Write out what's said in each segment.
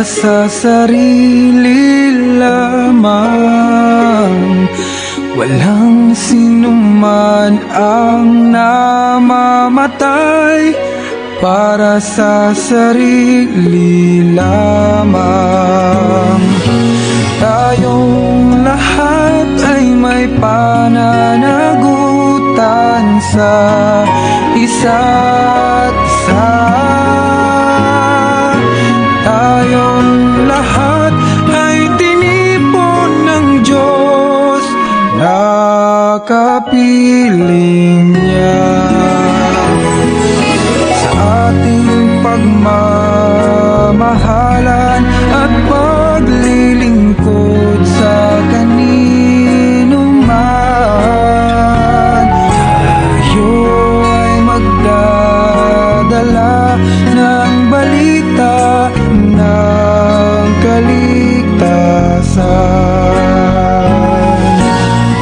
sa sarili lamang. Walang sinuman ang namamatay para sa sarili lamang. Tayong lahat ay may pananagutan sa isa't isa. Tayong lahat ay tinipon ng Diyos na kapiling niya. Sa ating pagmamahalan at paglilingkod sa kanino man, tayo ay magdadala ng balita ng kaligtasan.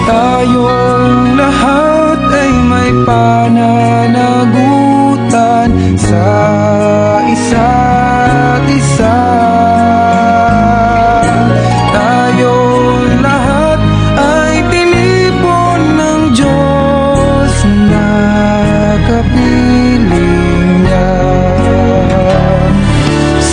Tayong lahat ay may pananagutan sa isa't isa. Tayong lahat ay tinipon ng Diyos na kapiling niya.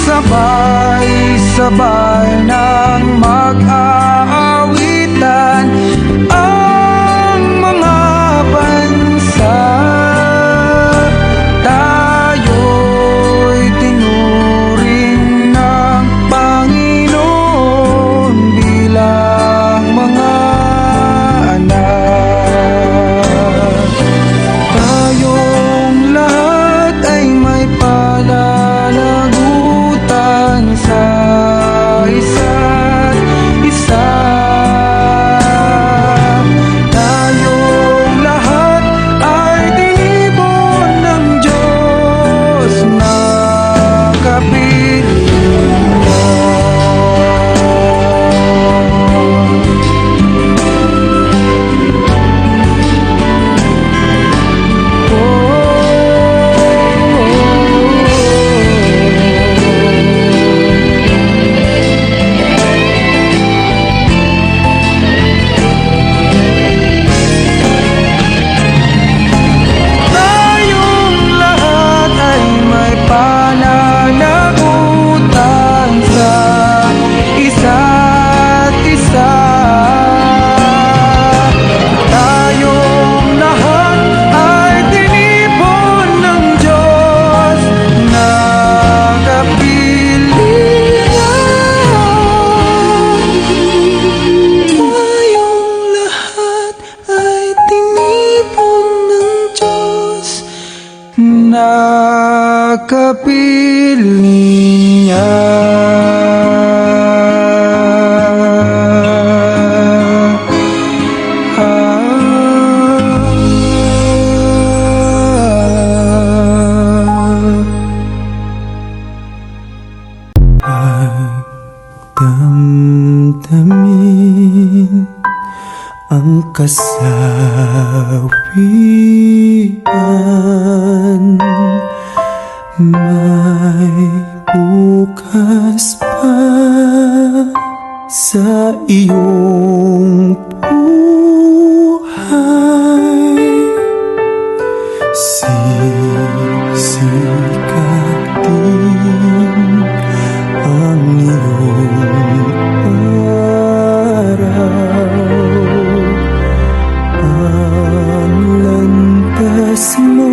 Sabay-sabay nang mag-aawitan ang mga bansa. Tayo'y tinuring ng Panginoon bilang mga anak. Tayong lahat ay may pananagutan sa isa't isa. Tayong lahat ay tinipon ng Diyos na kapiling niya. Tayong lahat ay may pananagutan sa isa't isa. Tayong lahat ay tinipon ng Diyos na kapiling niya. Tayong lahat ay tinipon ng Diyos na kapiling niya. Pagdamdamin ang kasawian, may bukas pa sa iyong buhay. Sisikatin ang iyong araw. Ang landas mo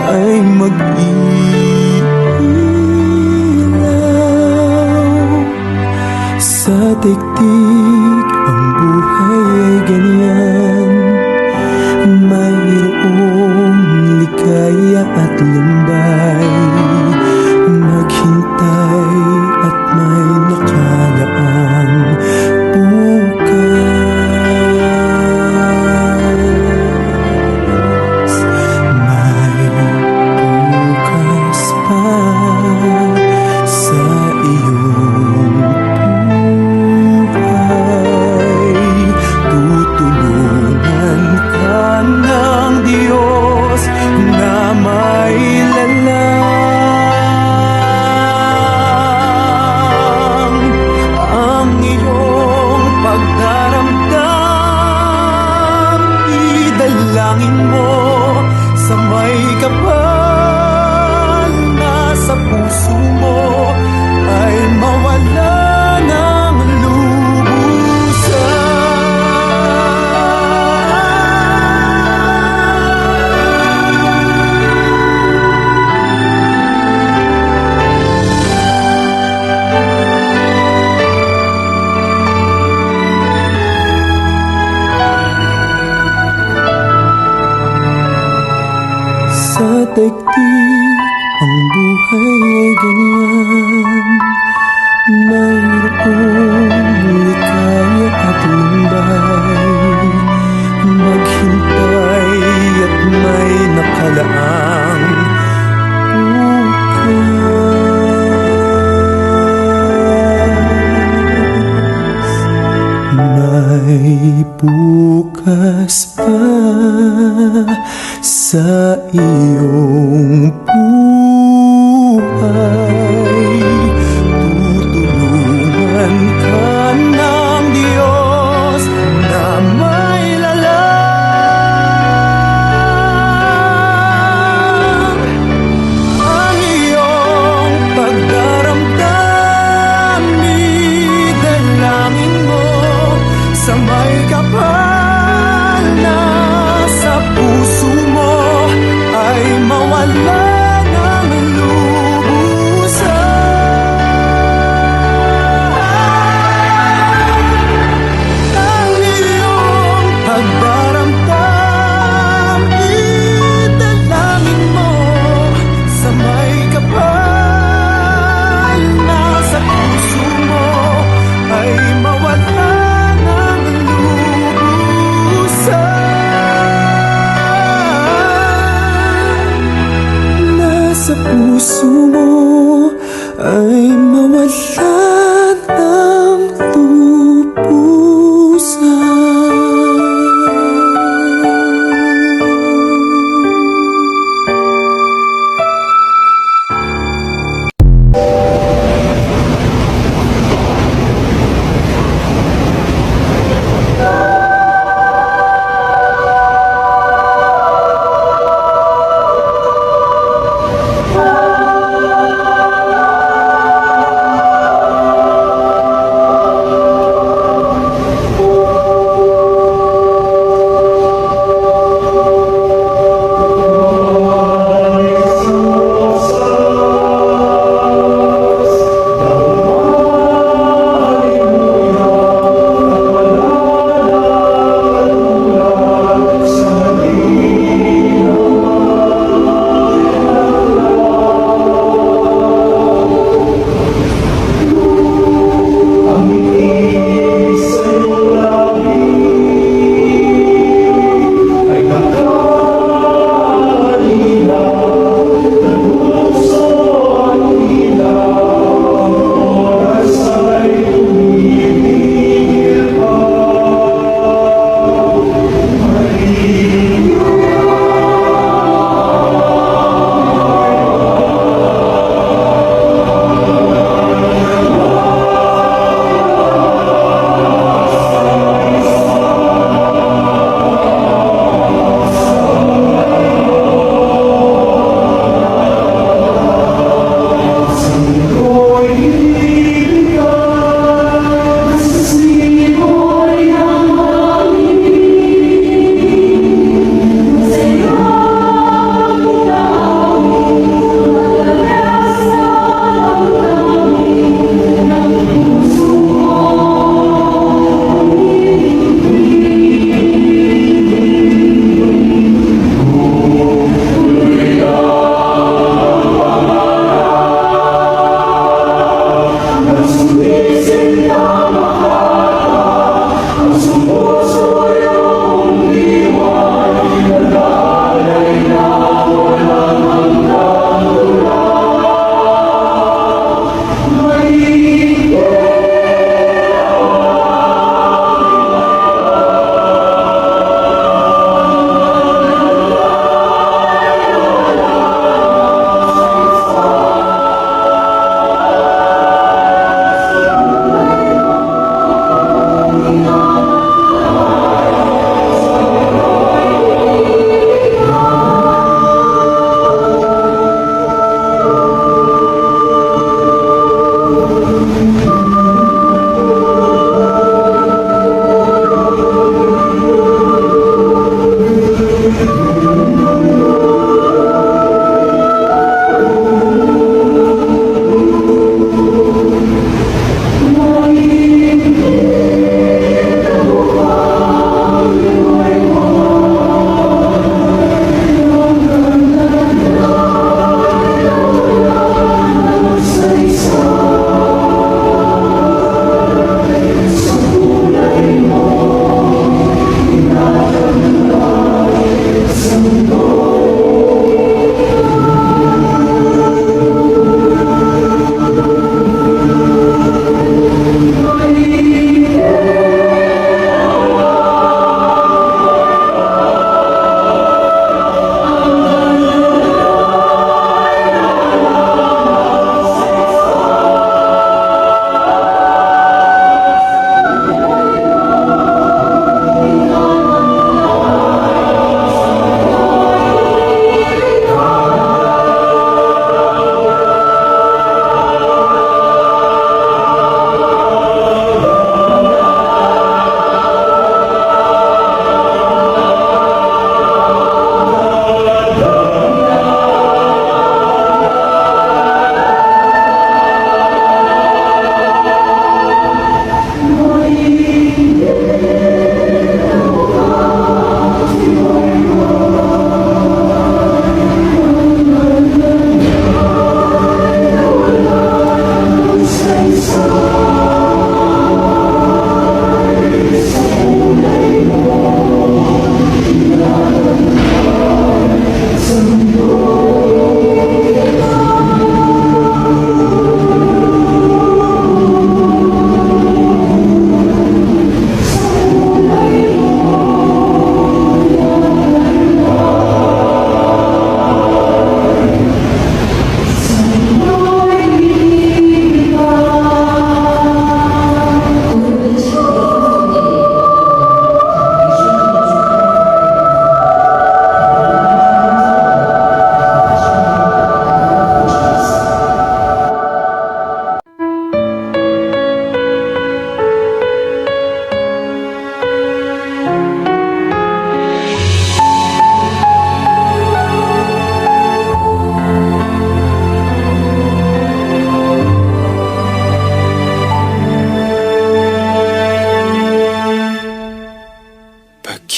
ay mag-ilaw sa daigdig daigdig ang buhay ay ganyan. Mayroong likaya at lumbay, maghintay at may nakalaang bukas. May bukas pa sa iyong buhay. Tutulungan ka ng Diyos na may lalang. Ang iyong pagdaramdam, idalangin mo sa may kapal na sa puso mo ay mawala ng lubusan. Ang iyong pagdaramdam, idalangin mo sa may kapal na sa puso mo ay mawala ng lubusan. Nasa puso mo ay mawala ng lubusan.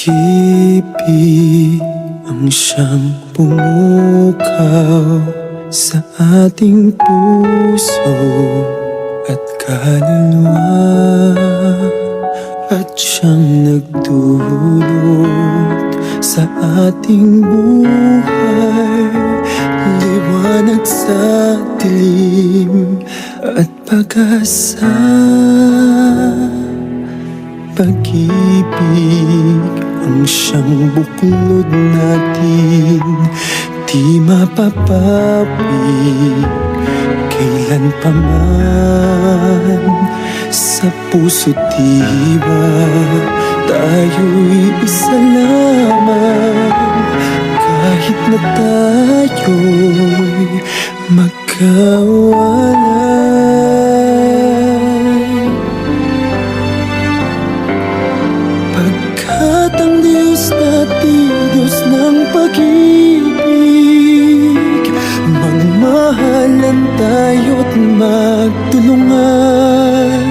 Pag-ibig ang siyang pumukaw sa ating puso at kaluluwa, at siyang nagdulot sa ating buhay, liwanag sa dilim at pag-asa. Pag-ibig ang siyang buklod natin, di mapapawid kailan pa man. Sa puso't diwa tayo'y isa lamang, kahit na tayo'y magkawalay. Pagkat ang Diyos natin, Diyos ng pag-ibig, magmahalan tayo't magtulungan.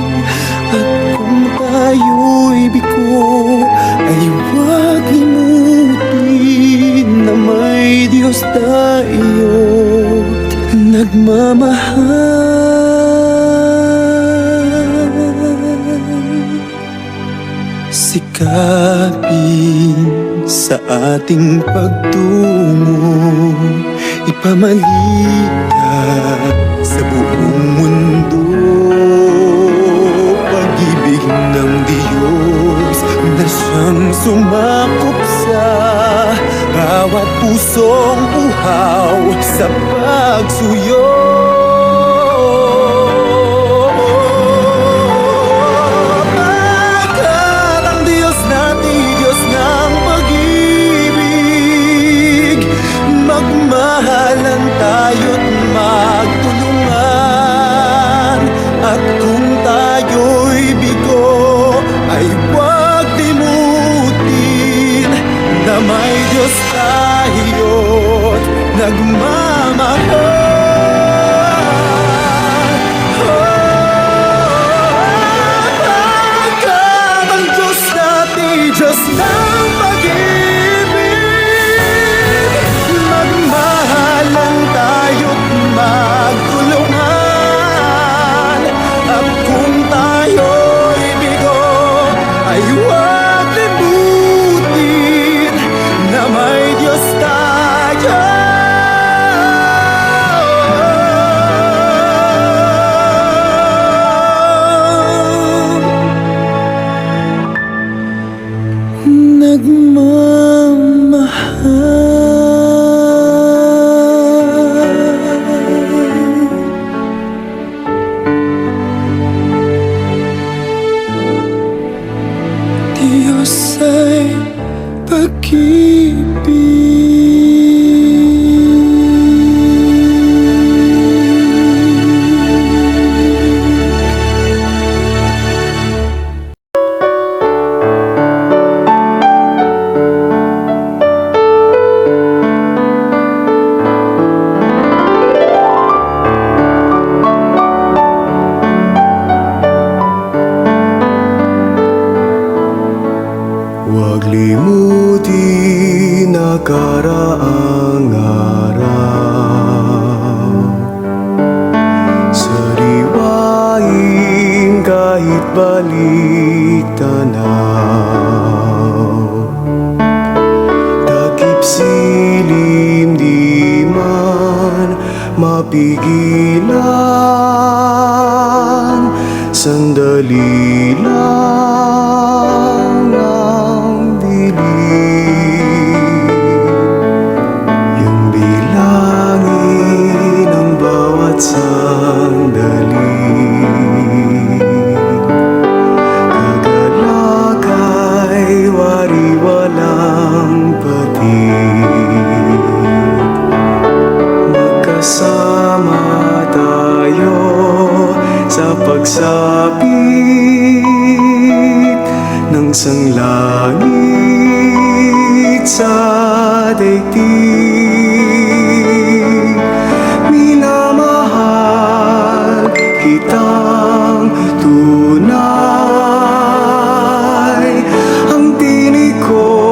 At kung tayo'y bigo, ay huwag limutin na may Diyos tayo't nagmamahal. Sikapin sa ating pagtungo, ipamalikat sa buong mundo. Pag-ibig ng Diyos na siyang sumakop sa bawat pusong uhaw sa pagsuyo. Magmahalan tayo't magtulungan. At kung tayo'y bigo, ay huwag limutin na may Diyos tayo't nagmamahal. Pagkat ang Diyos natin, Diyos ng pag-ibig, magmahalan tayo't magtulungan. At kung tayo'y bigo, ay huwag limutin na may Diyos tayo. Diyos ay Huwag limutin na karaang araw, sariwain kahit balik tanaw. Takip silim di man mapigilan, sandali lang ang dilim. Yung bilangin ang bawat sandali, kagalakay wari-walang patid. Magkasama tayo sa pagsapit ng sanglangit sa daigdig. Minamahal kitang tunay, ang tinig ko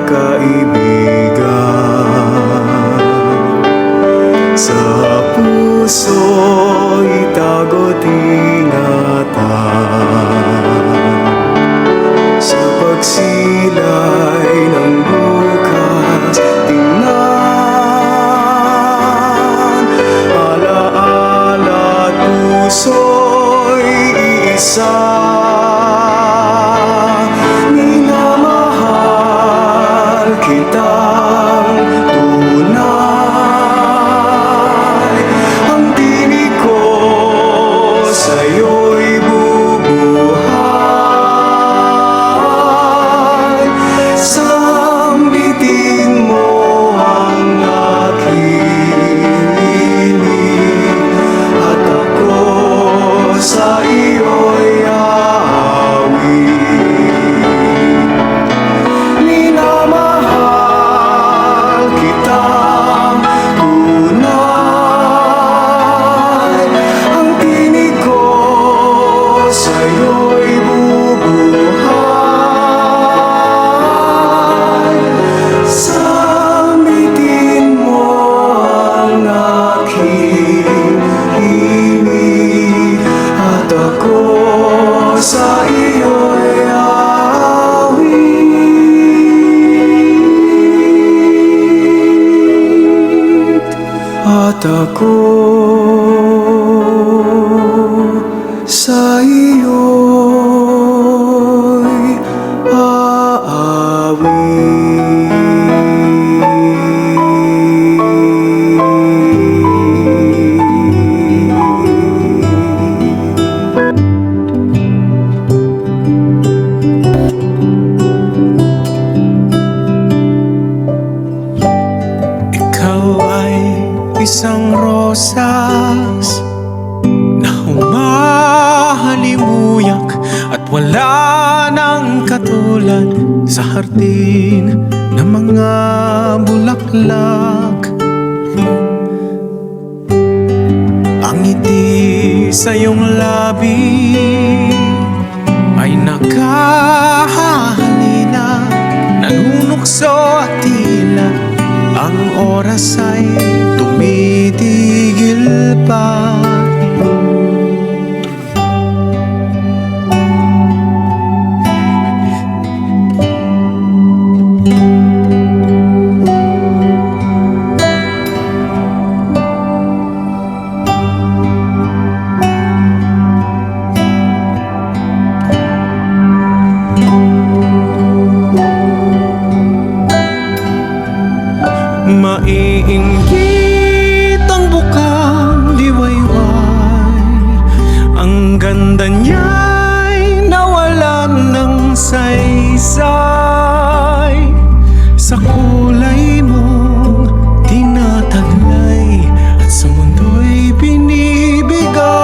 kaibigan. Sa puso itago't ingatan. Sa pagsilay ng bukas tingnan. Alaala at puso'y iisa. Minamahal kitang tunay. Ang tinig ko sa'yo'y bubuhay. Sambitin mo ang aking hiling at ako sa iyo'y aawit. Minamahal kitang tunay. Ang tinig ko sa'yo'y bubuhay. Sambitin mo ang aking hiling at ako sa iyo'y aawit. At ako sa iyo'y aawit. Ikaw ay isang rosas na humahalimuyak at wala nang katulad sa hardin ng mga bulaklak. Ang ngiti sa iyong labi ay nagkahalina, nanunukso at tila ang oras ay tumitigil pa. Maiinggit ang bukang liwayway. Ang ganda niya'y nawalan ng saysay. Sa kulay mong tinataglay at sa mundo'y binibigay.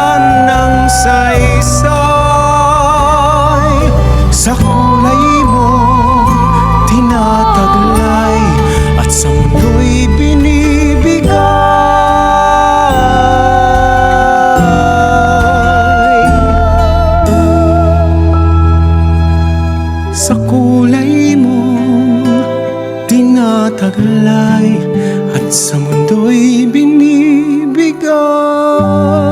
Sa kulay mo tinataglay at sa mundo'y binibigay. Sa kulay mo tinataglay at sa mundo'y binibigay.